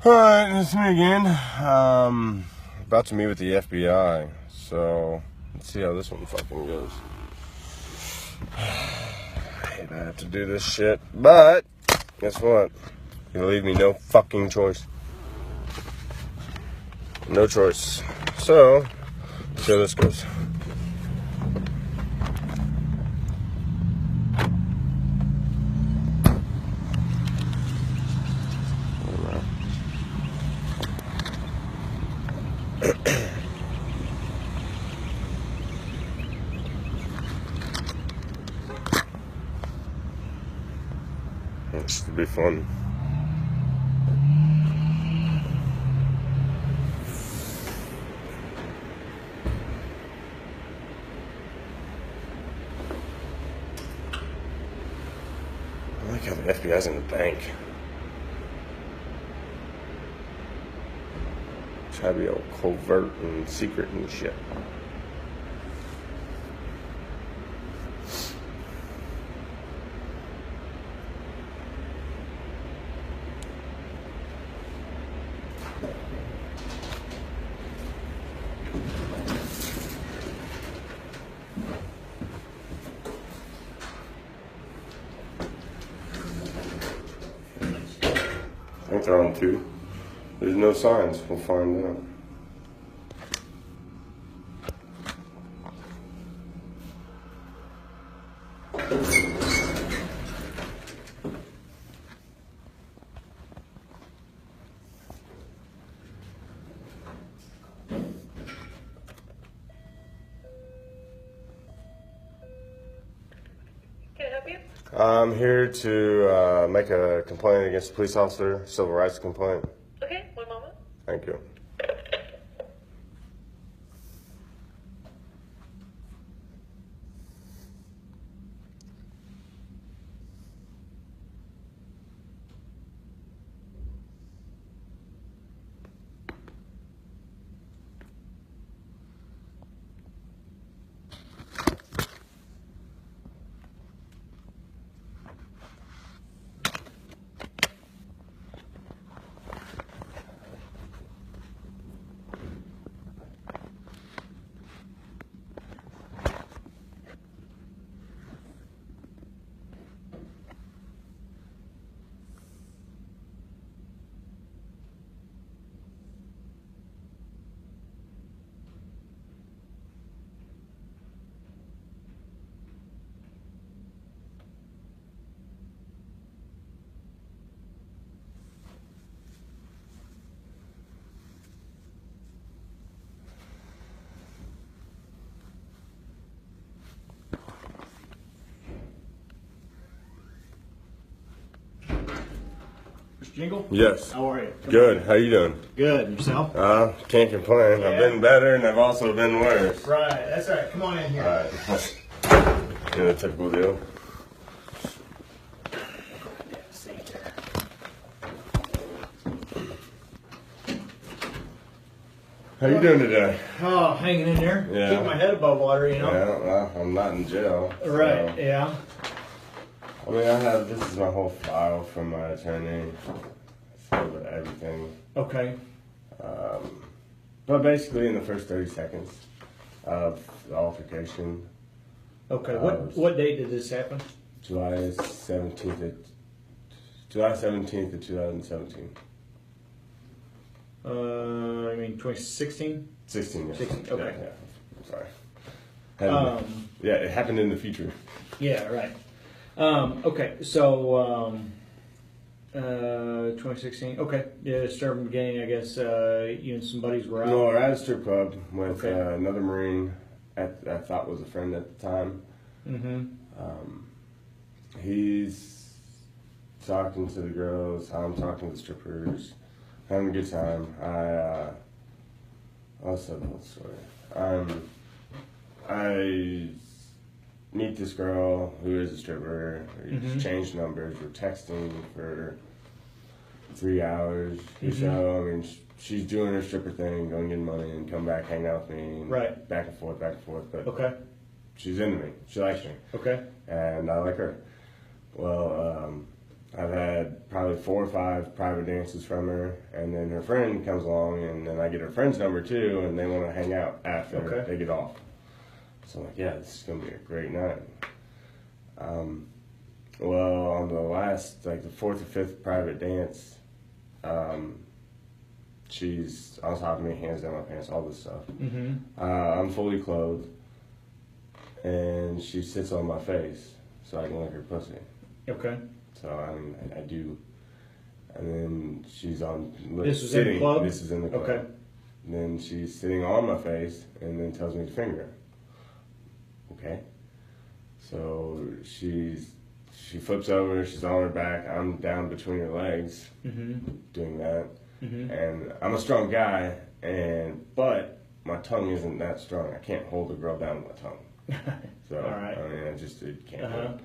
Alright, it's me again. About to meet with the FBI, so let's see how this one fucking goes. I hate I have to do this shit, but guess what? You leave me no fucking choice. No choice. So, let's see how this goes. This should be fun. I like how the FBI's in the bank. Try to be all covert and secret and shit. I think they're on 2. There's no signs. We'll find out. Can I help you? I'm here to make a complaint against a police officer, civil rights complaint. Okay, one moment. Thank you. Jingle? Yes. How are you? Good. How you doing? Good. And yourself? Can't complain. Yeah. I've been better and I've also been worse. Right. That's right. Come on in here. Alright. You know, typical deal. How you doing today? Oh, hanging in there. Yeah. Keep my head above water, you know? Yeah, well, I'm not in jail. Right. So. Yeah. I mean, this is my whole file from my attorney. For everything. Okay. But basically in the first 30 seconds of the altercation. Okay. What date did this happen? July 17th of 2017. I mean 2016? 16, yes. 16, okay. Yeah. Sorry. Yeah, it happened in the future. Yeah, right. Okay, so 2016. Okay, yeah, started from the beginning. I guess you and some buddies were out. No, we're at a strip club with Okay. another Marine I thought was a friend at the time. Mm-hmm. He's talking to the girls. I'm talking to the strippers. Having a good time. I'll tell the whole story. I meet this girl who is a stripper. We just changed numbers. We're texting for 3 hours or so. I mean, she's doing her stripper thing, going getting money, and come back, hang out with me. Right. Back and forth. But Okay. she's into me. She likes me. Okay. And I like her. Well, I've had probably 4 or 5 private dances from her, and then her friend comes along, and then I get her friend's number too, and they want to hang out after they get off. So I'm like, yeah, this is gonna be a great night. Well, on the last, like the 4th or 5th private dance, she's on top of me, hands down my pants, all this stuff. I'm fully clothed, and she sits on my face so I can lick her pussy. Okay. So I do, and then she's on. This was in the club? This is in the club. Okay. And then she's sitting on my face, and then tells me to finger her. Okay. So she flips over. She's on her back. I'm down between her legs, doing that. And I'm a strong guy, but my tongue isn't that strong. I can't hold a girl down with my tongue. So all right. I mean, I just can't do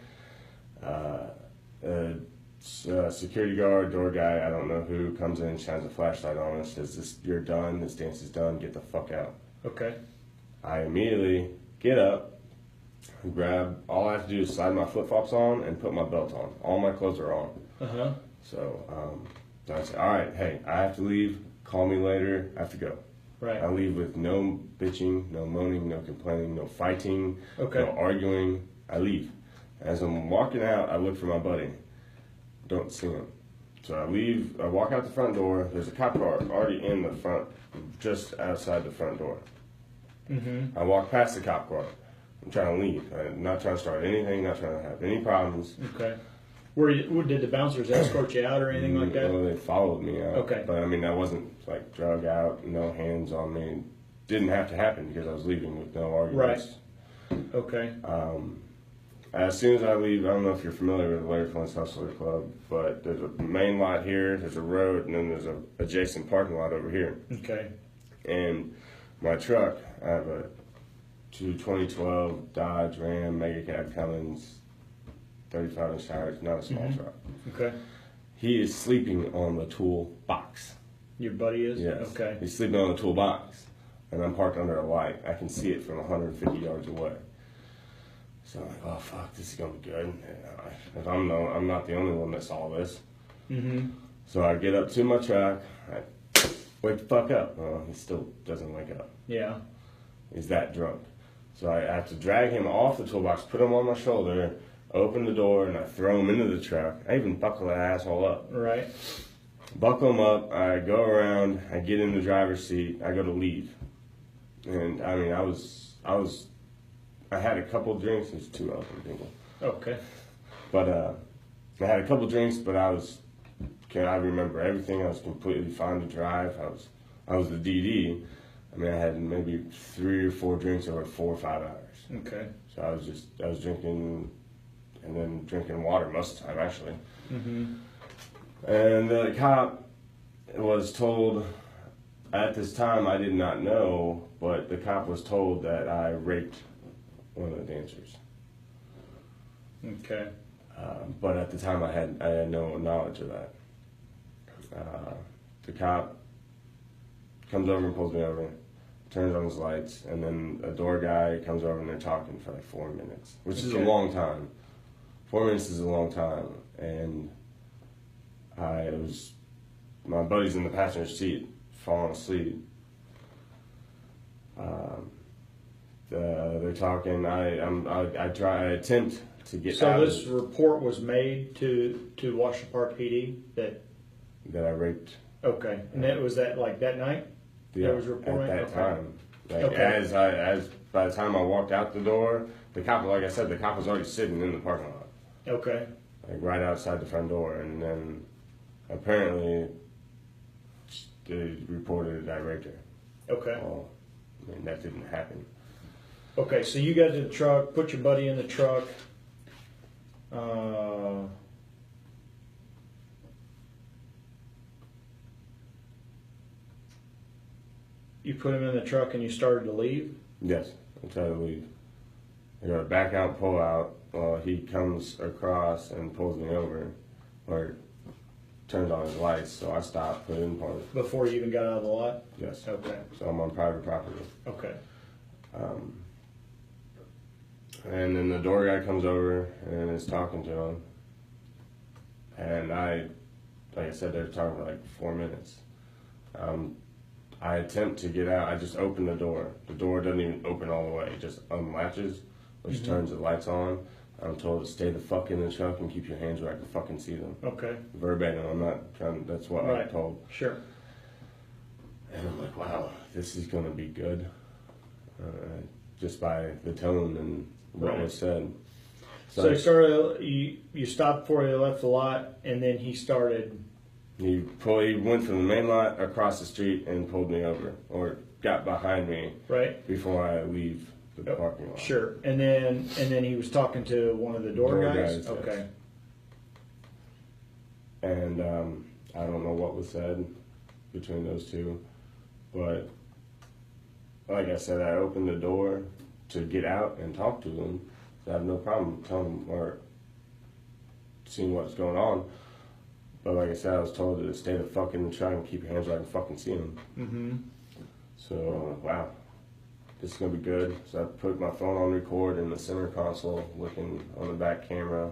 it. Security guard, door guy, I don't know who, comes in, shines a flashlight on us, says, "You're done. This dance is done. Get the fuck out." Okay. I immediately get up, grab. All I have to do is slide my flip flops on and put my belt on. All my clothes are on. So I say, "All right, hey, I have to leave. Call me later. I have to go." Right. I leave with no bitching, no moaning, no complaining, no fighting, no arguing. I leave. As I'm walking out, I look for my buddy. Don't see him. So I leave. I walk out the front door. There's a cop car already in the front, just outside the front door. I walk past the cop car. I'm trying to leave. I'm not trying to start anything. Not trying to have any problems. Okay. Did the bouncers escort you out or anything like that? Well, they followed me out. Okay. But I mean, I wasn't like drug out. No hands on me. Didn't have to happen because I was leaving with no arguments. Right. Okay. As soon as I leave, I don't know if you're familiar with the Larry Flint's Hustler Club, but there's a main lot here, there's a road, and then there's a adjacent parking lot over here. Okay. And my truck, I have a 2012 Dodge Ram Mega Cab Cummins, 35-inch tires, not a small truck. Okay. He is sleeping on the tool box. Your buddy is? Yes. Okay. He's sleeping on the toolbox, and I'm parked under a light. I can see it from 150 yards away. So I'm like, oh fuck, this is gonna be good. If I'm not the only one that saw this. So I get up to my truck. I wake the fuck up. Well, he still doesn't wake up. Yeah. He's that drunk. So I have to drag him off the toolbox, put him on my shoulder, open the door, and I throw him into the truck. I even buckle that asshole up. Right. Buckle him up. I go around. I get in the driver's seat. I go to leave. And I mean, I had a couple drinks. There's 2 elderly people. Okay. But I had a couple drinks, but I remember everything. I was completely fine to drive. I was the DD. I mean, I had maybe 3 or 4 drinks over 4 or 5 hours. Okay. So I was drinking, and then drinking water most of the time, actually. And the cop was told, at this time I did not know, but the cop was told that I raped one of the dancers. Okay. But at the time I had no knowledge of that. The cop comes over and pulls me over, turns on his lights, and then a door guy comes over and they're talking for like 4 minutes, which is a long time. 4 minutes is a long time, and my buddy's in the passenger seat, falling asleep. They're talking. I attempt to get out. So this report was made to Washington Park PD that I raped. Okay, and that was that night. Yeah, there was reporting at that time. Like as by the time I walked out the door, the cop, like I said, the cop was already sitting in the parking lot. Okay. Like right outside the front door, and then apparently they reported that I raped her. Okay. Well, I mean, that didn't happen. Okay, so you got to the truck, put your buddy in the truck. You put him in the truck and you started to leave? Yes, I tried to leave. I got to back out, pull out. Well, he comes across and pulls me over, or turns on his lights, so I stopped, put it in park. Before you even got out of the lot? Yes. Okay. So I'm on private property. Okay. And then the door guy comes over and is talking to him. And like I said, they're talking for like 4 minutes. I attempt to get out. I just open the door. The door doesn't even open all the way. It just unlatches, which turns the lights on. I'm told to stay the fuck in the truck and keep your hands where I can fucking see them. Okay. Verbatim. I'm not trying. That's what I'm told. Sure. And I'm like, wow, this is going to be good. Just by the tone and what was said. So he started. You stopped before he left the lot, and then he started. He went from the main lot across the street and pulled me over, or got behind me before I leave the parking lot. Sure, and then he was talking to one of the door guys. Okay. Yes. And I don't know what was said between those two, but like I said, I opened the door to get out and talk to them. So I have no problem telling them or seeing what's going on. But like I said, I was told to stay the fuck in the truck and keep your hands where I can fucking see them. Mm-hmm. So, wow, this is going to be good. So I put my phone on record in the center console, looking on the back camera.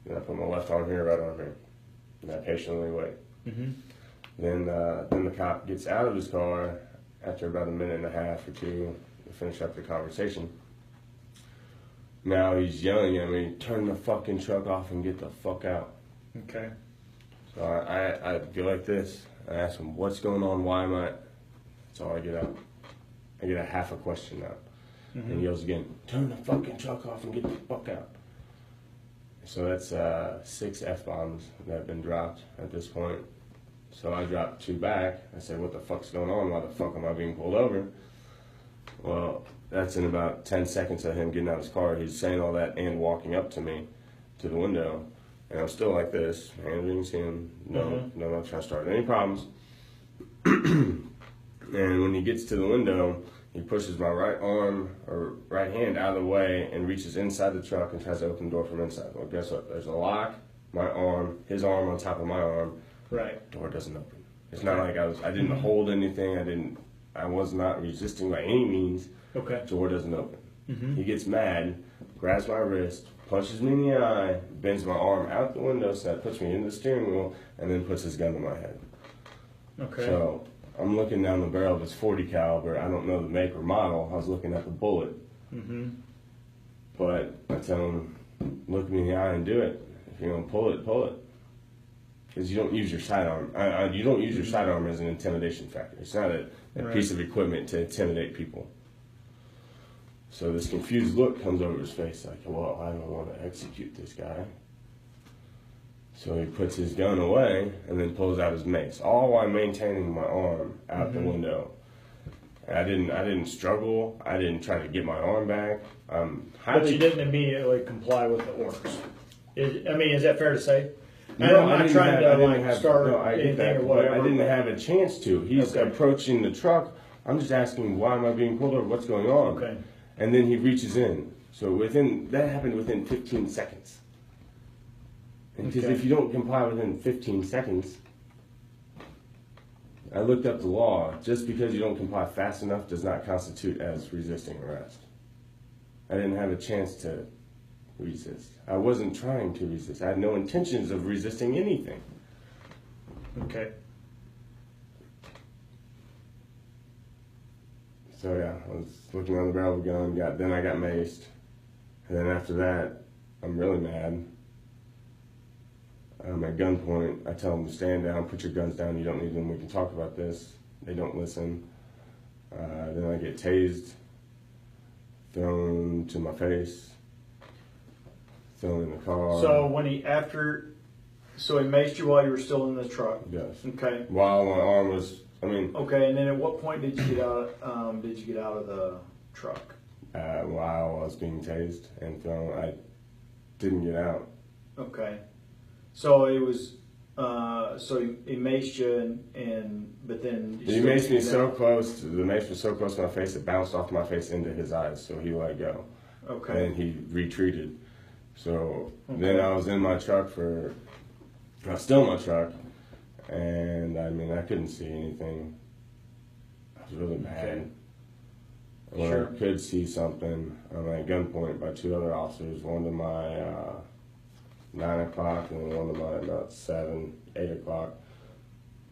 Then I put my left arm here, right arm here. And I patiently wait. Mm-hmm. Then the cop gets out of his car after about a minute and a half or two to finish up the conversation. Now he's yelling at me, turn the fucking truck off and get the fuck out. Okay. So I go like this. I ask him, what's going on? Why am I? That's all I get out. I get a half a question out. Mm-hmm. And he yells again, turn the fucking truck off and get the fuck out. So that's 6 F-bombs that have been dropped at this point. So I dropped 2 back. I said, what the fuck's going on? Why the fuck am I being pulled over? Well, that's in about 10 seconds of him getting out of his car. He's saying all that and walking up to me, to the window. And I'm still like this, hands you can see him. No, I'm not trying to start any problems. And when he gets to the window, he pushes my right arm or right hand out of the way and reaches inside the truck and tries to open the door from inside. Well, guess what? There's a lock, my arm, his arm on top of my arm. Right. Door doesn't open. It's not like I didn't hold anything. I was not resisting by any means. Okay. Door doesn't open. Mm-hmm. He gets mad, grabs my wrist, punches me in the eye, bends my arm out the window so that puts me in the steering wheel, and then puts his gun to my head. Okay. So I'm looking down the barrel of his .40 caliber. I don't know the make or model. I was looking at the bullet. Mm-hmm. But I tell him, look me in the eye and do it. If you're going to pull it, pull it. Because you don't use your sidearm. You don't use your sidearm as an intimidation factor. It's not a piece of equipment to intimidate people. So this confused look comes over his face, like, well, I don't want to execute this guy. So he puts his gun away and then pulls out his mace, all while maintaining my arm out the window. I didn't struggle. I didn't try to get my arm back. But you didn't immediately comply with the orders. Is that fair to say? No, I'm not trying to start anything or whatever. I didn't have a chance to. He's approaching the truck. I'm just asking, why am I being pulled over? What's going on? Okay. And then he reaches in. So that happened within 15 seconds. Because if you don't comply within 15 seconds, I looked up the law. Just because you don't comply fast enough does not constitute as resisting arrest. I didn't have a chance to resist. I wasn't trying to resist. I had no intentions of resisting anything. Okay. So yeah, I was looking on the barrel of the gun, then I got maced. And then after that, I'm really mad. At gunpoint, I tell them to stand down, put your guns down, you don't need them, we can talk about this. They don't listen. Then I get tased, thrown to my face, thrown in the car. So he maced you while you were still in the truck? Yes. Okay. While my arm was, Okay, and then at what point did you get out of the truck? While I was being tased and thrown, I didn't get out. Okay. So it was, he maced you but then... He maced me so close, the mace was so close to my face, it bounced off my face into his eyes, so he let go. Okay. And he retreated. So then I was in my truck I was still in my truck, and I couldn't see anything. I was really mad. Okay. When I could see something, I'm at gunpoint by 2 other officers, one to my 9 o'clock, and one of mine about 7, 8 o'clock,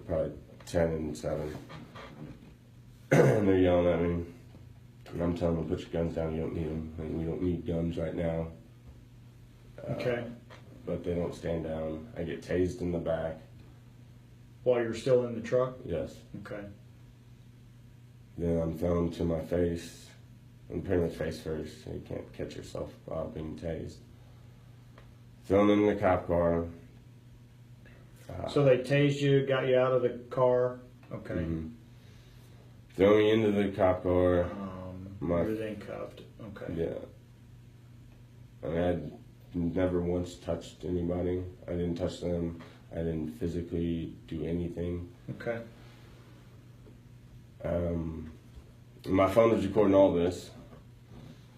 probably 10 and 7. And they're yelling at me. And I'm telling them, put your guns down, you don't need them. And we don't need guns right now. Okay. But they don't stand down. I get tased in the back. While you're still in the truck? Yes. Okay. Then I'm thrown to my face. I'm pretty much face first, so you can't catch yourself while being tased. Thrown in the cop car. So they tased you, got you out of the car? Okay. Mm-hmm. Throw me into the cop car. Everything cuffed. Okay. Yeah. I mean, I'd never once touched anybody. I didn't touch them. I didn't physically do anything. Okay. My phone was recording all this.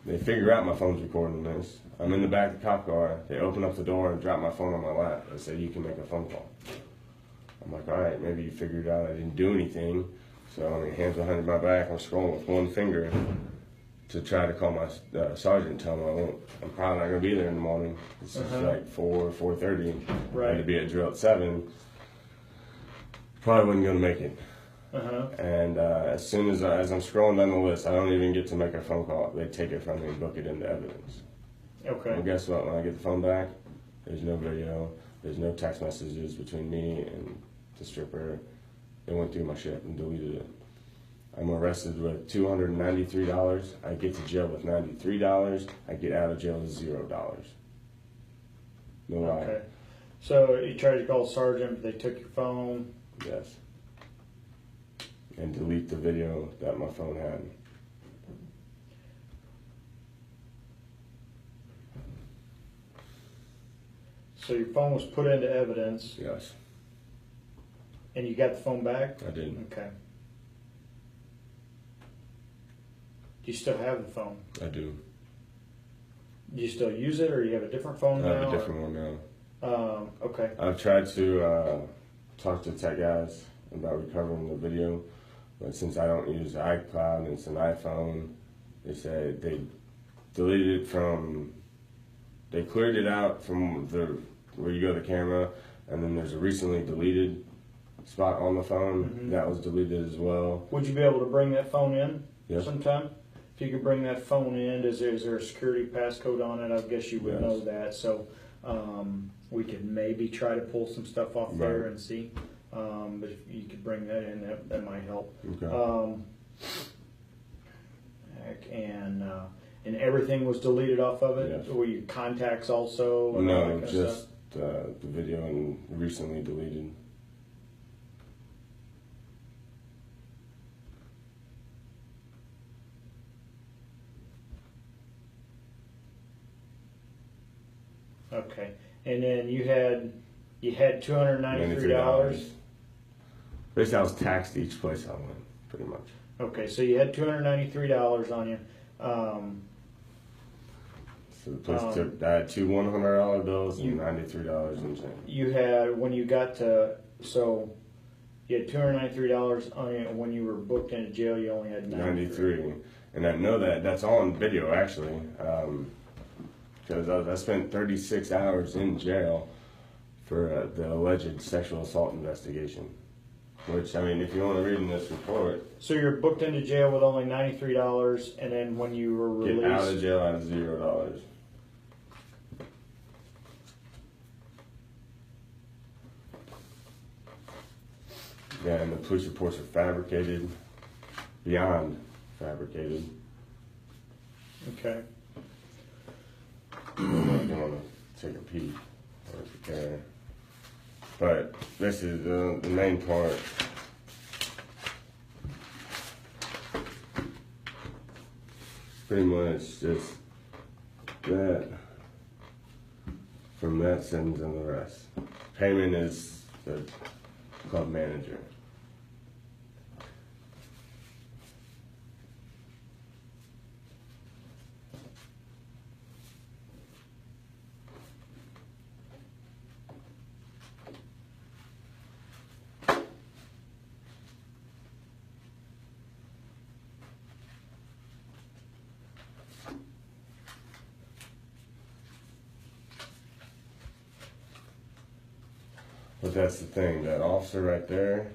They figure out my phone's recording this. I'm in the back of the cop car. They open up the door and drop my phone on my lap. They say, you can make a phone call. I'm like, all right, maybe you figured out I didn't do anything. So, I mean, hands behind my back, I'm scrolling with one finger to try to call my sergeant and tell him I'm probably not going to be there in the morning. It's like 4:30. Right. I had to be at drill at 7. Probably wasn't going to make it. And as soon as I'm scrolling down the list, I don't even get to make a phone call. They take it from me and book it into evidence. Okay. Well, guess what? When I get the phone back, there's no video. There's no text messages between me and the stripper. They went through my shit and deleted it. I'm arrested with $293. I get to jail with $93. I get out of jail with $0. No lie. Okay. So you tried to call the sergeant, but they took your phone. Yes. And delete the video that my phone had. So your phone was put into evidence. Yes. And you got the phone back? I didn't. Okay. Do you still have the phone? I do. Do you still use it, or you have a different phone now? I have a different one now. Okay. I've tried to talk to tech guys about recovering the video, but since I don't use iCloud and it's an iPhone, they said they deleted it from, they cleared it out from where you go to the camera, and then there's a recently deleted spot on the phone that was deleted as well. Would you be able to bring that phone in sometime? If you could bring that phone in, is there a security passcode on it? I guess you would know that. So we could maybe try to pull some stuff off there and see. But if you could bring that in, that might help. Okay. And everything was deleted off of it? Yes. Were your contacts also? And all that No, kind of just stuff? the video and recently deleted. Okay. And then you had $293. Basically, I was taxed each place I went, pretty much. Okay, so you had $293 on you. So the place took, I had two $100 bills and $93 in change. You had, when you got to, so you had $293 on you, and when you were booked into jail, you only had 93. And I know that's on video, actually, because I spent 36 hours in jail for the alleged sexual assault investigation. Which, I mean, if you want to read in this report... So you're booked into jail with only $93, and then when you were released... Get out of jail out of $0. Yeah, and the police reports are fabricated, beyond fabricated. Okay. I'm going to take a peek, if you can. But this is the main part. Pretty much just that, from that sentence and the rest. Payment is the club manager. But that's the thing, that officer right there,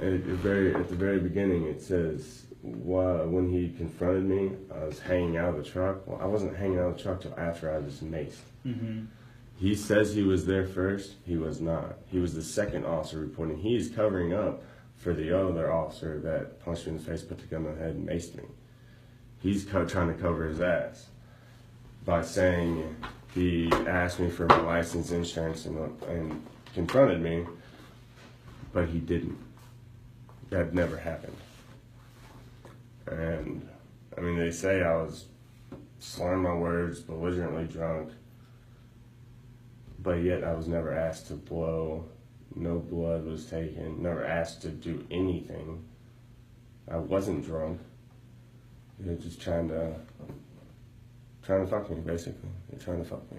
at the very beginning, it says, when he confronted me, I was hanging out of the truck. Well, I wasn't hanging out of the truck till after I was maced. Mm-hmm. He says he was there first. He was not. He was the second officer reporting. He's covering up for the other officer that punched me in the face, put the gun on the head, and maced me. He's trying to cover his ass by saying he asked me for my license, insurance, and confronted me, but he didn't. That never happened. And, I mean, they say I was slurring my words, belligerently drunk, but yet I was never asked to blow. No blood was taken. Never asked to do anything. I wasn't drunk. They're just trying to fuck me, basically. They're trying to fuck me.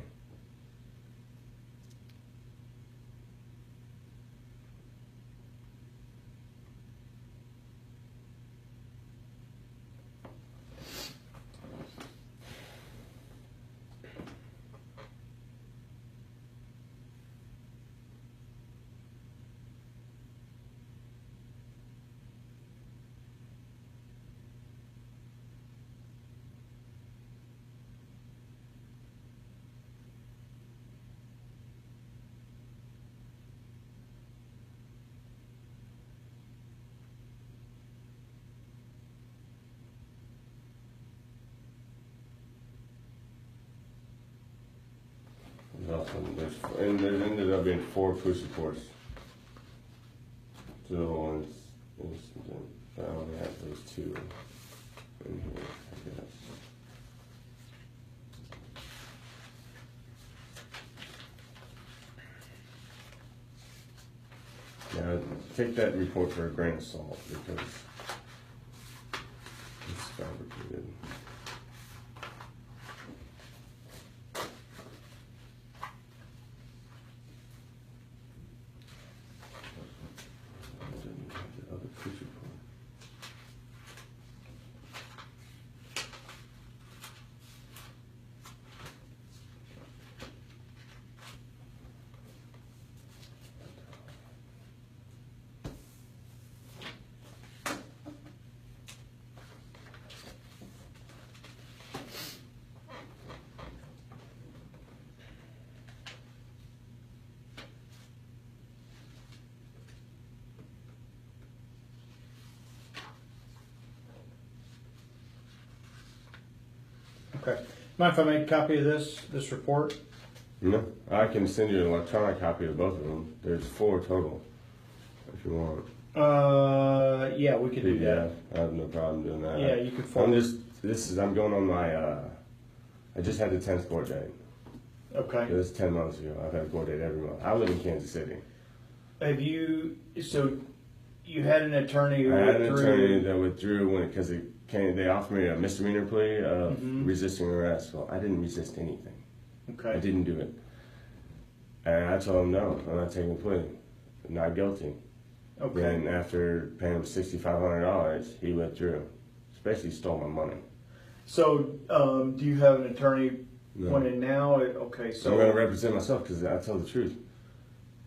There ended up being 4 police reports. So I only have those 2 in here, I guess. Yeah, take that report for a grain of salt because it's fabricated. Okay. Mind if I make a copy of this report? No, I can send you an electronic copy of both of them. There's 4 total, if you want. Yeah, we could do that. I have no problem doing that. Yeah, you could forward. I'm going on my, I just had the 10th court date. Okay. It was 10 months ago. I've had a court date every month. I live in Kansas City. So you had an attorney who I had an withdrew. attorney that withdrew because they offered me a misdemeanor plea of resisting arrest. Well, I didn't resist anything. Okay. I didn't do it. And I told him, no, I'm not taking the plea. I'm not guilty. Okay. Then after paying him $6,500, he withdrew. Basically stole my money. So, do you have an attorney No. when in now? Okay, so I'm going to represent myself because I tell the truth.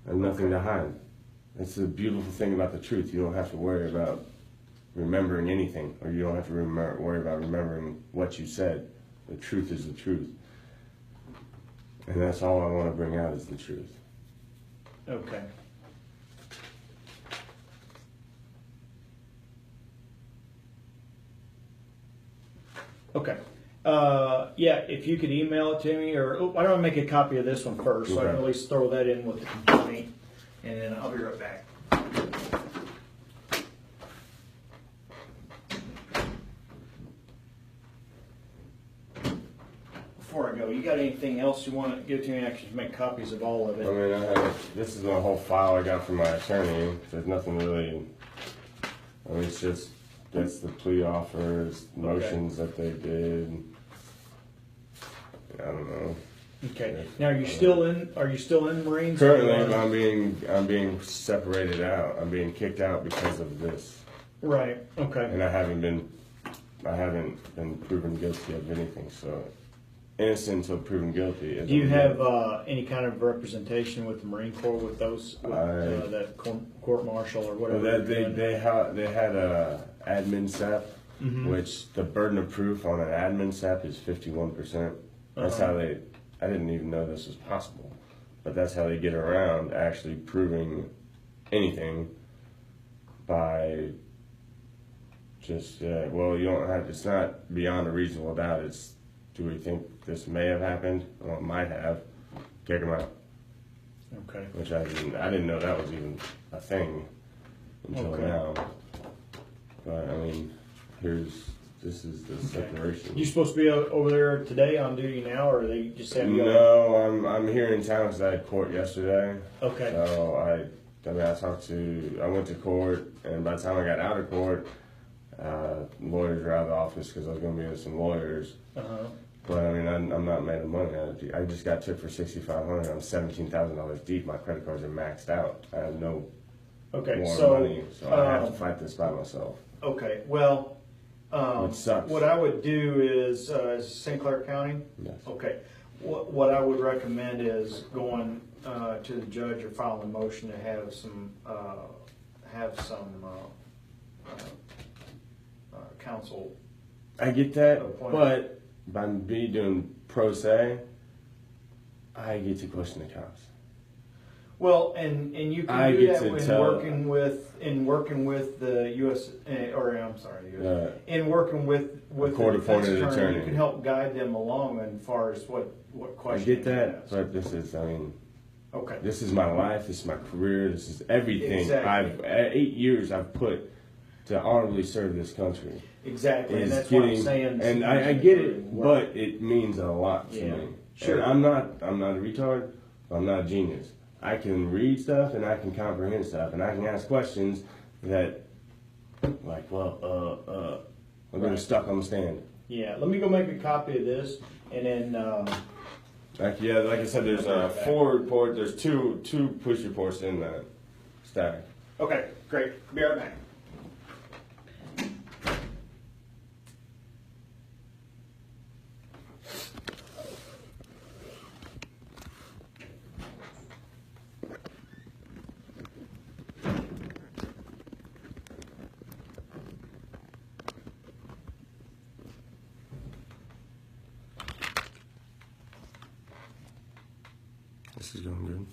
I have nothing to hide. That's the beautiful thing about the truth. You don't have to worry about remembering anything, or you don't have to worry about remembering what you said. The truth is the truth. And that's all I want to bring out is the truth. Okay. Okay. Yeah, if you could email it to me, or I don't make a copy of this one first, so I can at least throw that in with the complaint, and then I'll be right back. Before I go, you got anything else you want to give to me? I can just make copies of all of I it. mean, this is a whole file I got from my attorney. There's nothing really. I mean, it's just that's the plea offers, motions that they did. I don't know. Okay. Now, are you still in? Are you still in Marines? Currently, I'm being separated out. I'm being kicked out because of this. Right. Okay. And I haven't been proven guilty of anything. So innocent until proven guilty. Do you have any kind of representation with the Marine Corps with those, that court martial or whatever? Well, they had a admin SEP, which the burden of proof on an admin SEP is 51%. That's how they. I didn't even know this was possible, but that's how they get around actually proving anything by just well, you don't have. It's not beyond a reasonable doubt. It's do we think this may have happened? Well, it might have. Kick them out. Okay. Which I didn't know that was even a thing until now. But I mean, this is the separation. You supposed to be over there today on duty now, or they just have you? No, I'm here in town because I had court yesterday. Okay. So I went to court, and by the time I got out of court, lawyers were out of the office because I was going to be with some lawyers. But I mean, I'm not made of money. I just got took for $6,500. I'm $17,000 deep. My credit cards are maxed out. I have no more money, so I have to fight this by myself. Okay, well, it sucks. What I would do is St. Clair County. Yes. Okay, what I would recommend is going to the judge or filing a motion to have some counsel. I get that, appointment. but by me doing pro se, I get to question the cops. Well, and you can do that in working with the U.S. In working with the defense attorney, you can help guide them along as far as what questions. I get that, but this is, I mean, okay. This is my life. This is my career. This is everything. Exactly. 8 years I've put to honorably serve this country. Exactly, and that's what I'm saying. And I get it, but it means a lot to me. Sure. And I'm not a retard. I'm not a genius. I can read stuff and I can comprehend stuff and I can ask questions that, like, I'm getting stuck on the stand. Yeah, let me go make a copy of this, and then. Like I said, there's 4 reports. There's two push reports in that stack. Okay, great. Be right back. This is going good.